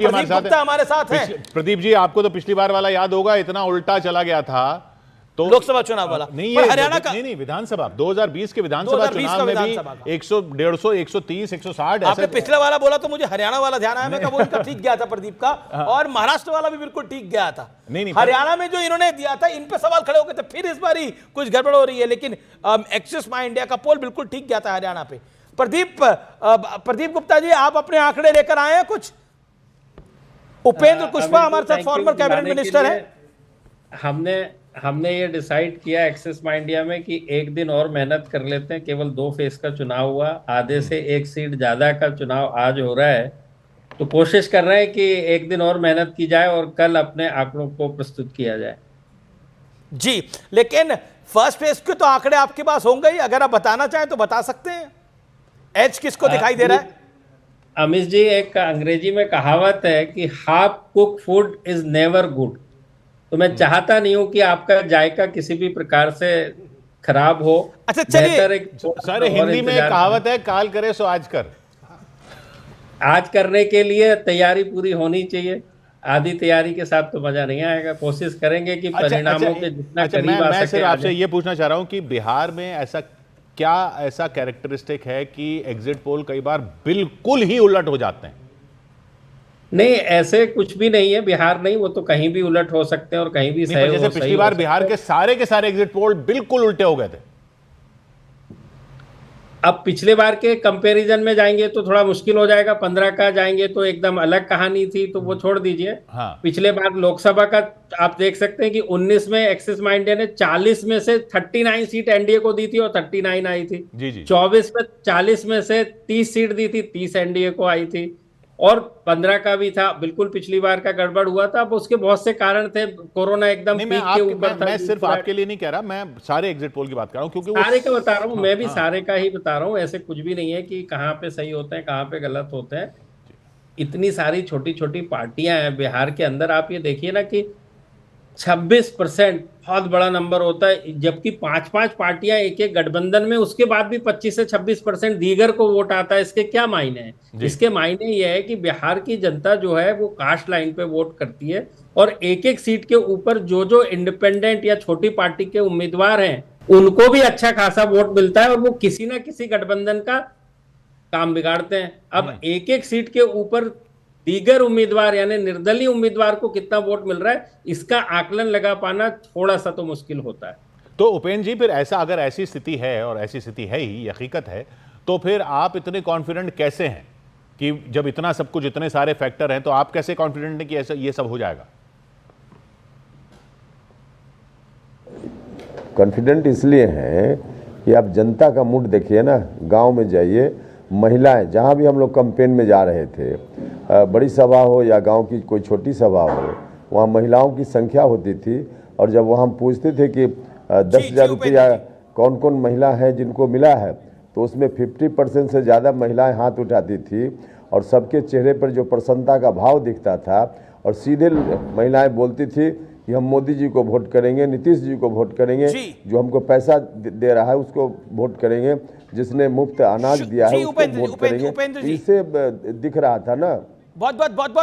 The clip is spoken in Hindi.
प्रदीप गुप्ता हमारे साथ हैं। प्रदीप जी, आपको तो पिछली बार वाला याद होगा, इतना उल्टा चला गया था तो लोकसभा चुनाव वाला। नहीं, पर ये हरियाणा का नहीं 2020 के विधानसभा चुनाव में भी 100, 150, 130, 160 आपने पिछले वाला बोला तो मुझे हरियाणा वाला ध्यान आया। मैं कहा वो इनका ठीक गया था प्रदीप का, और महाराष्ट्र वाला भी बिल्कुल ठीक गया था। नहीं, हरियाणा में जो इन्होंने दिया था इन पे सवाल खड़े हो गए थे, फिर इस बार ही कुछ गड़बड़ हो रही है। लेकिन एक्सिस माई इंडिया का पोल बिल्कुल ठीक गया था हरियाणा पे। प्रदीप गुप्ता जी, आप अपने आंकड़े लेकर आए हैं कुछ? उपेंद्र कुशवाहा हमारे साथ फॉर्मर कैबिनेट मिनिस्टर है। हमने ये डिसाइड किया एक्सिस माई इंडिया में कि एक दिन और मेहनत कर लेते हैं। केवल 2 फेज का चुनाव हुआ, आधे से 1 सीट ज्यादा का चुनाव आज हो रहा है, तो कोशिश कर रहे हैं कि एक दिन और मेहनत की जाए और कल अपने आंकड़ों को प्रस्तुत किया जाए। जी, लेकिन फर्स्ट फेज के तो आंकड़े आपके पास होंगे ही, अगर आप बताना चाहें तो बता सकते हैं। एज किसको दिखाई दे रहा है? अमित जी, एक अंग्रेजी में कहावत है कि half cook food is never good. तो मैं चाहता नहीं हूं कि आपका जायका किसी भी प्रकार से खराब हो। अच्छा चलिए, सर हिंदी में कहावत है, काल करे सो आज कर। आज करने के लिए तैयारी पूरी होनी चाहिए। आधी तैयारी के साथ तो मजा नहीं आएगा। कोशिश करेंगे कि परिणामों के जितना करीब आ सके। मैं सिर्फ आपसे ये पूछना चाह रहा हूं कि बिहार में ऐसा कैरेक्टरिस्टिक है कि एग्जिट पोल कई बार बिल्कुल ही उलट हो जाते हैं? नहीं, ऐसे कुछ भी नहीं है। बिहार नहीं, वो तो कहीं भी उलट हो सकते हैं और कहीं भी सही। जैसे पिछली बार बिहार के सारे एग्जिट पोल बिल्कुल उल्टे हो गए थे। अब पिछले बार के कंपैरिजन में जाएंगे तो थोड़ा मुश्किल हो जाएगा। 15 का जाएंगे तो एकदम अलग कहानी थी, तो वो छोड़ दीजिए। हाँ। पिछले बार लोकसभा का आप देख सकते हैं कि 19 में एक्सिस माई इंडिया ने 40 में से 39 सीट एनडीए को दी थी और 39 आई थी। जी। 24 में 40 में से 30 सीट दी थी, 30 एनडीए को आई थी। और 15 का भी था, बिल्कुल पिछली बार का गड़बड़ हुआ था। अब उसके बहुत से कारण थे। कोरोना एकदम पीक के ऊपर था। मैं सिर्फ आपके लिए नहीं कह रहा, मैं सारे एग्जिट पोल की बात कर रहा हूं, क्योंकि सारे का बता रहा हूं। मैं भी सारे का ही बता रहा हूं। ऐसे कुछ भी नहीं है कि कहां पे सही होते हैं कहां पे गलत होते हैं। इतनी सारी छोटी छोटी पार्टियां हैं बिहार के अंदर। आप ये देखिए ना कि 26% बहुत बड़ा नंबर होता है, जबकि 5-5 पार्टियां एक एक गठबंधन में, उसके बाद भी 25 से 26% दीगर को वोट आता है। इसके क्या मायने हैं? इसके मायने ये है कि बिहार की जनता जो है वो कास्ट लाइन पे वोट करती है, और एक एक सीट के ऊपर जो इंडिपेंडेंट या छोटी पार्टी के उम्मीदवार हैं उनको भी अच्छा खासा वोट मिलता है, और वो किसी ना किसी गठबंधन का काम बिगाड़ते हैं। अब एक एक सीट के ऊपर दीगर उम्मीदवार यानी निर्दलीय उम्मीदवार को कितना वोट मिल रहा है, इसका आकलन लगा पाना थोड़ा सा तो मुश्किल होता है। तो उपेंद्र जी, फिर अगर ऐसी स्थिति है, और ऐसी स्थिति है ही, हकीकत है, तो फिर आप इतने कॉन्फिडेंट कैसे हैं कि जब इतना सब कुछ, इतने सारे फैक्टर हैं, तो आप कैसे कॉन्फिडेंट हैं कि ऐसा ये सब हो जाएगा? कॉन्फिडेंट इसलिए हैं कि आप जनता का मूड देखिए ना। गांव में जाइए, महिलाएं, जहां भी हम लोग कैंपेन में जा रहे थे, बड़ी सभा हो या गांव की कोई छोटी सभा हो, वहां महिलाओं की संख्या होती थी। और जब वहां हम पूछते थे कि 10,000 रुपया कौन कौन महिला है जिनको मिला है, तो उसमें 50% से ज़्यादा महिलाएं हाथ उठाती थी, और सबके चेहरे पर जो प्रसन्नता का भाव दिखता था, और सीधे महिलाएं बोलती थी कि हम मोदी जी को वोट करेंगे, नीतीश जी को वोट करेंगे, जो हमको पैसा दे रहा है उसको वोट करेंगे, जिसने मुफ्त अनाज दिया है उसको वोट करेंगे। इससे दिख रहा था ना। बहुत